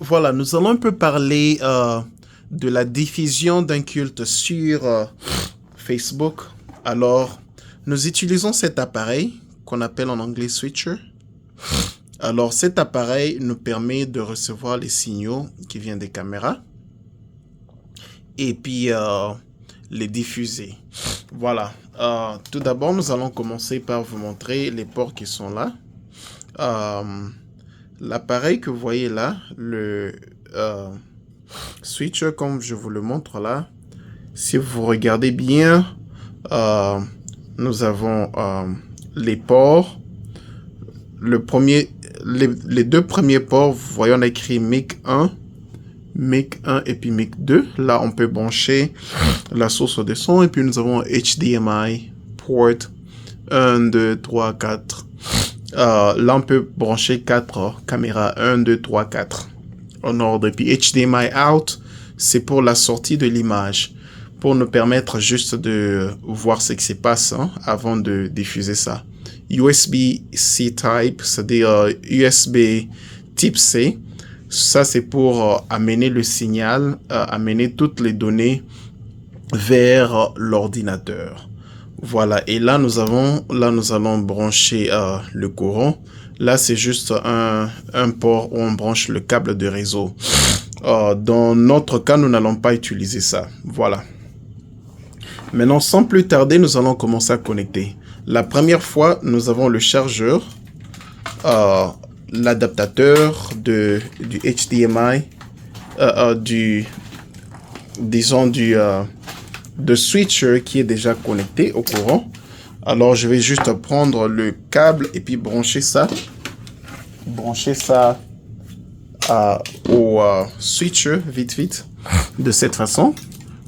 Voilà, nous allons un peu parler de la diffusion d'un culte sur Facebook. Alors, nous utilisons cet appareil qu'on appelle en anglais switcher. Alors, cet appareil nous permet de recevoir les signaux qui viennent des caméras et puis les diffuser. Voilà. Tout d'abord, nous allons commencer par vous montrer les ports qui sont là. L'appareil que vous voyez là, le switcher, comme je vous le montre là, si vous regardez bien, nous avons les ports. Les deux premiers ports, vous voyez, on a écrit mic 1 et puis mic 2. Là, on peut brancher la source de son. Et puis, nous avons HDMI, port 1, 2, 3, 4. Là, on peut brancher 4 caméras. 1, 2, 3, 4 en ordre. Et puis, HDMI out, c'est pour la sortie de l'image, pour nous permettre juste de voir ce qui se passe avant de diffuser ça. USB-C type, c'est-à-dire USB type C. Ça, c'est pour amener le signal, amener toutes les données vers l'ordinateur. Voilà. Et là, nous allons brancher le courant. Là, c'est juste un port où on branche le câble de réseau. Dans notre cas, nous n'allons pas utiliser ça. Voilà. Maintenant, sans plus tarder, nous allons commencer à connecter. La première fois, nous avons le chargeur, l'adaptateur du HDMI, de switcher qui est déjà connecté au courant. Alors, je vais juste prendre le câble et puis brancher ça au switcher vite, de cette façon.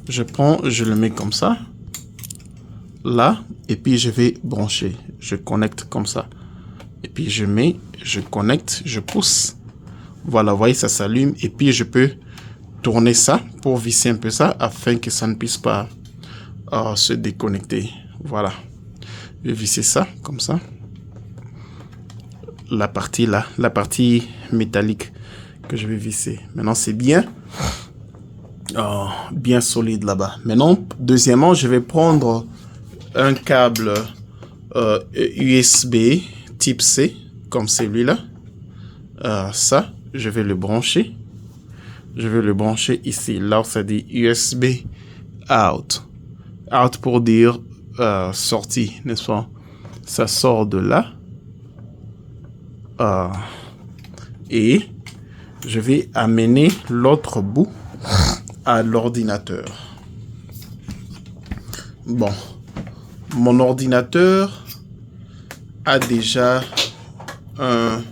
Je le mets comme ça, là, et puis je vais brancher. Je connecte comme ça. Et puis je connecte, je pousse. Voilà, vous voyez, ça s'allume. Et puis je peux tourner ça pour visser un peu ça afin que ça ne puisse pas se déconnecter. Voilà. Je vais visser ça comme ça. La partie là, la partie métallique que je vais visser. Maintenant, c'est bien solide là-bas. Maintenant, deuxièmement, je vais prendre un câble USB type C, comme celui-là. Ça, je vais le brancher. Je vais le brancher ici. Là, ça dit USB out. Out pour dire sortie, n'est-ce pas? Ça sort de là. Et je vais amener l'autre bout à l'ordinateur. Bon. Mon ordinateur a déjà un...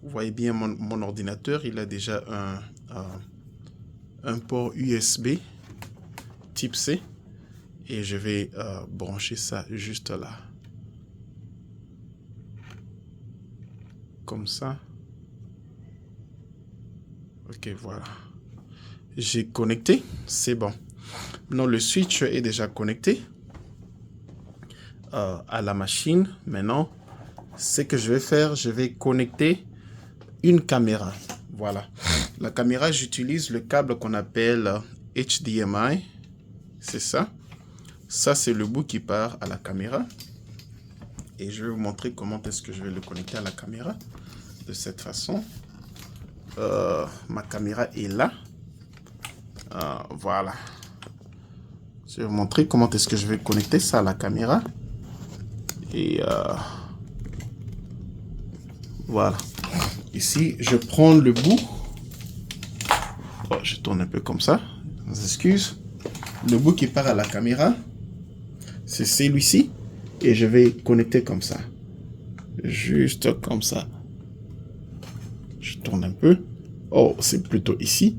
Vous voyez bien mon ordinateur, il a déjà un port USB type C. Et je vais brancher ça juste là. Comme ça. Ok, voilà. J'ai connecté, c'est bon. Maintenant, le switch est déjà connecté à la machine. Maintenant, ce que je vais faire, je vais connecter une caméra. Voilà. La caméra, j'utilise le câble qu'on appelle HDMI. C'est ça. Ça, c'est le bout qui part à la caméra. Et je vais vous montrer comment est-ce que je vais le connecter à la caméra. De cette façon. Ma caméra est là. Voilà. Je vais vous montrer comment est-ce que je vais connecter ça à la caméra. Et voilà. Ici, je prends le bout. Oh, je tourne un peu comme ça. Excuse. Le bout qui part à la caméra, c'est celui-ci. Et je vais connecter comme ça. Juste comme ça. Je tourne un peu. Oh, c'est plutôt ici.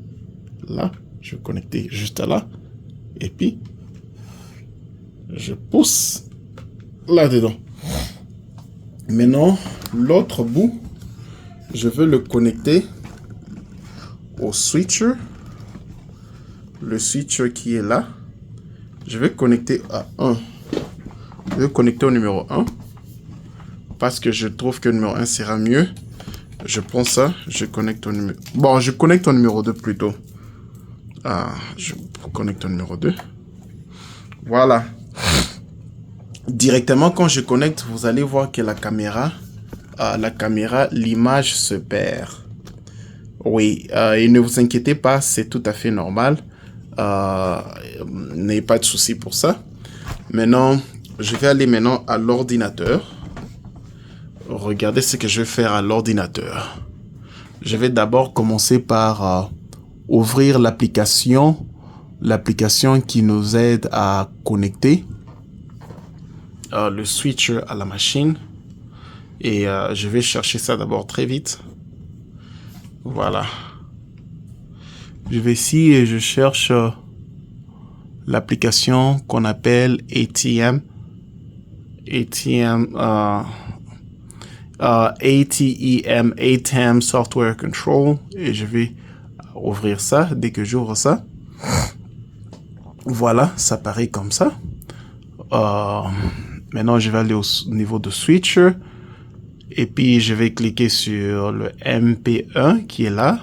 Là. Je vais connecter juste là. Et puis, je pousse là-dedans. Maintenant, l'autre bout, je veux le connecter au switcher. Le switcher qui est là. Je vais connecter à 1. Je vais connecter au numéro 1. Parce que je trouve que le numéro 1 sera mieux Je prends ça, je connecte au numéro... Bon, je connecte au numéro 2 plutôt. Je connecte au numéro 2. Voilà. Directement, quand je connecte, vous allez voir que la caméra, l'image se perd. Oui, et ne vous inquiétez pas, c'est tout à fait normal. N'ayez pas de souci pour ça. Maintenant, je vais aller maintenant à l'ordinateur. Regardez ce que je vais faire à l'ordinateur. Je vais d'abord commencer par ouvrir l'application qui nous aide à connecter le switcher à la machine. Et je vais chercher ça d'abord très vite. Voilà. Je vais ici et je cherche l'application qu'on appelle ATM. ATEM Software Control. Et je vais ouvrir ça. Dès que j'ouvre ça, voilà, ça paraît comme ça. Maintenant, je vais aller au niveau de switcher. Et puis, je vais cliquer sur le MP1 qui est là.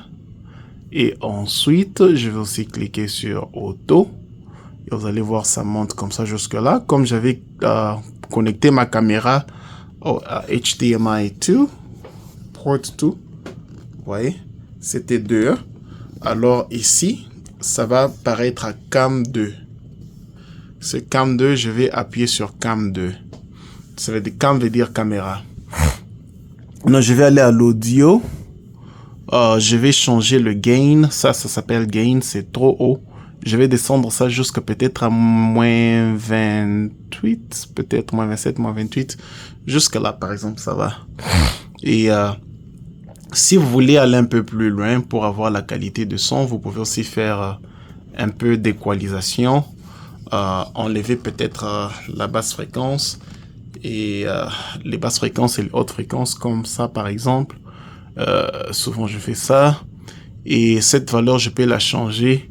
Et ensuite, je vais aussi cliquer sur Auto. Et vous allez voir, ça monte comme ça jusque là. Comme j'avais connecté ma caméra au HDMI 2, port 2. Vous voyez, c'était 2. Alors ici, ça va paraître à Cam 2. Ce Cam 2, je vais appuyer sur Cam 2. Ça veut dire, Cam veut dire caméra. Non, je vais aller à l'audio. Je vais changer le gain. Ça s'appelle gain. C'est trop haut. Je vais descendre ça jusqu'à peut-être à moins 28. Peut-être moins 27, moins 28. Jusqu'à là, par exemple, ça va. Et si vous voulez aller un peu plus loin pour avoir la qualité de son, vous pouvez aussi faire un peu d'équalisation. Enlever peut-être la basse fréquence. Et les basses fréquences et les hautes fréquences comme ça par exemple. Souvent je fais ça. Et cette valeur je peux la changer.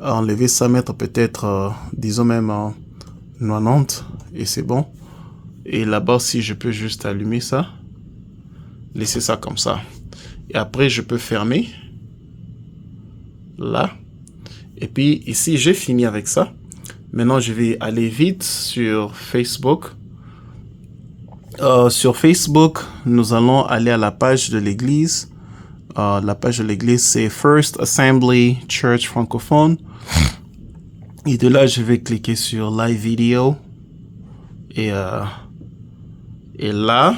Enlever ça, mettre peut-être disons même 90. Et c'est bon. Et là-bas aussi je peux juste allumer ça. Laisser ça comme ça. Et après je peux fermer. Là. Et puis ici j'ai fini avec ça. Maintenant je vais aller vite sur Facebook. Sur Facebook, nous allons aller à la page de l'église. La page de l'église, c'est First Assembly Church francophone. Et de là, je vais cliquer sur Live Video. Et là,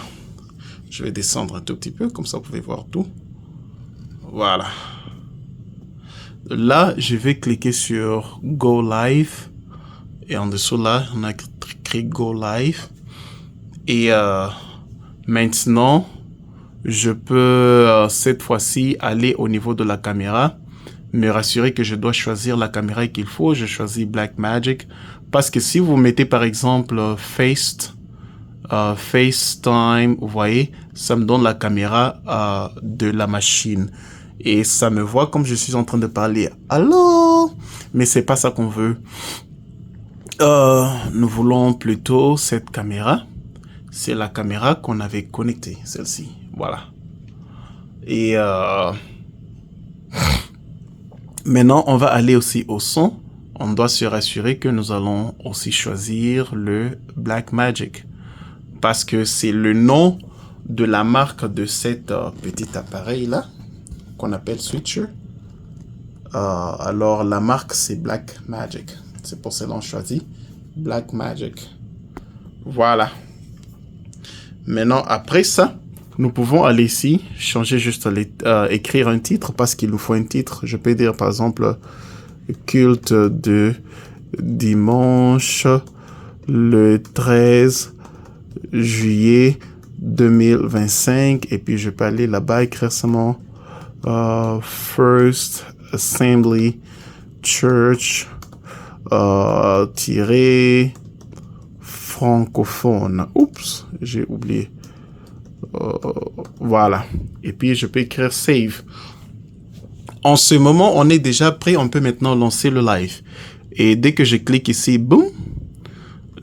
je vais descendre un tout petit peu, comme ça vous pouvez voir tout. Voilà. Là, je vais cliquer sur Go Live. Et en dessous là, on a écrit Go Live. Et maintenant, je peux cette fois-ci aller au niveau de la caméra, me rassurer que je dois choisir la caméra qu'il faut. Je choisis Blackmagic parce que si vous mettez par exemple FaceTime, vous voyez, ça me donne la caméra de la machine et ça me voit comme je suis en train de parler. Allô? Mais c'est pas ça qu'on veut. Nous voulons plutôt cette caméra. C'est la caméra qu'on avait connectée, celle-ci. Voilà. Et maintenant, on va aller aussi au son. On doit se rassurer que nous allons aussi choisir le Blackmagic. Parce que c'est le nom de la marque de cet petit appareil-là, qu'on appelle Switcher. Alors, la marque, c'est Blackmagic. C'est pour cela qu'on choisit Blackmagic. Voilà. Maintenant, après ça, nous pouvons aller ici, changer juste, écrire un titre parce qu'il nous faut un titre. Je peux dire par exemple, culte de dimanche le 13 juillet 2025. Et puis, je peux aller là-bas, écrire seulement First Assembly Church francophone. Oups, j'ai oublié. Voilà. Et puis, je peux écrire Save. En ce moment, on est déjà prêt. On peut maintenant lancer le live. Et dès que je clique ici, boum,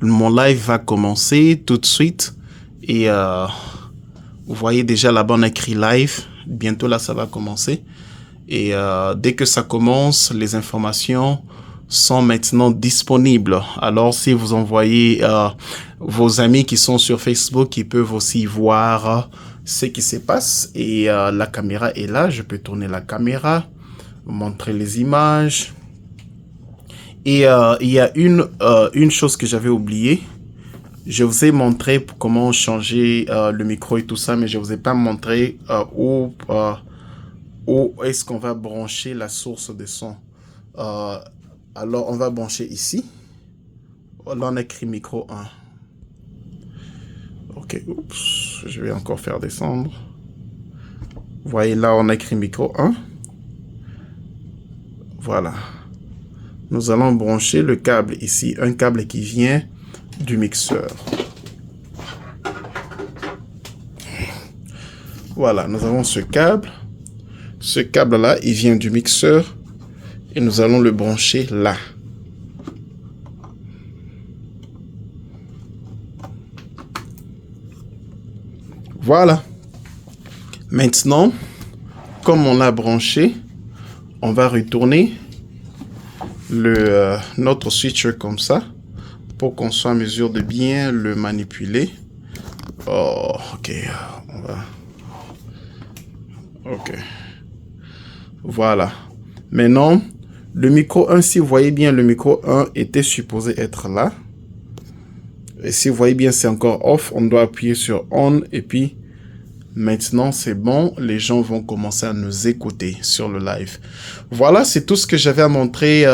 mon live va commencer tout de suite. Et Vous voyez déjà là-bas, on a écrit live. Bientôt là, ça va commencer. Et dès que ça commence, les informations sont maintenant disponibles. Alors, si vous envoyez vos amis qui sont sur Facebook, ils peuvent aussi voir ce qui se passe. Et la caméra est là. Je peux tourner la caméra, montrer les images. Et il y a une chose que j'avais oubliée. Je vous ai montré comment changer le micro et tout ça, mais je vous ai pas montré où est-ce qu'on va brancher la source de son. Alors, on va brancher ici. Là, on a écrit micro 1. Ok, oups, je vais encore faire descendre. Vous voyez, là, on a écrit micro 1. Voilà. Nous allons brancher le câble ici, un câble qui vient du mixeur. Voilà, nous avons ce câble. Ce câble-là, il vient du mixeur et nous allons le brancher là. Voilà. Maintenant, comme on l'a branché, on va retourner notre switcher comme ça pour qu'on soit en mesure de bien le manipuler. Oh, ok. On va... Ok. Voilà. Maintenant, le micro 1, si vous voyez bien, le micro 1 était supposé être là. Et si vous voyez bien, c'est encore off. On doit appuyer sur on. Et puis, maintenant, c'est bon. Les gens vont commencer à nous écouter sur le live. Voilà, c'est tout ce que j'avais à montrer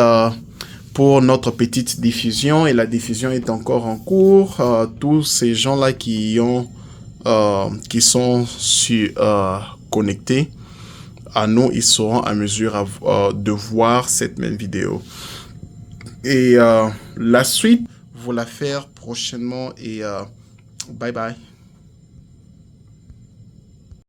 pour notre petite diffusion. Et la diffusion est encore en cours. Tous ces gens-là qui sont connectés à nous, ils seront à mesure de voir cette même vidéo. Et la suite, vous la faire prochainement et bye bye.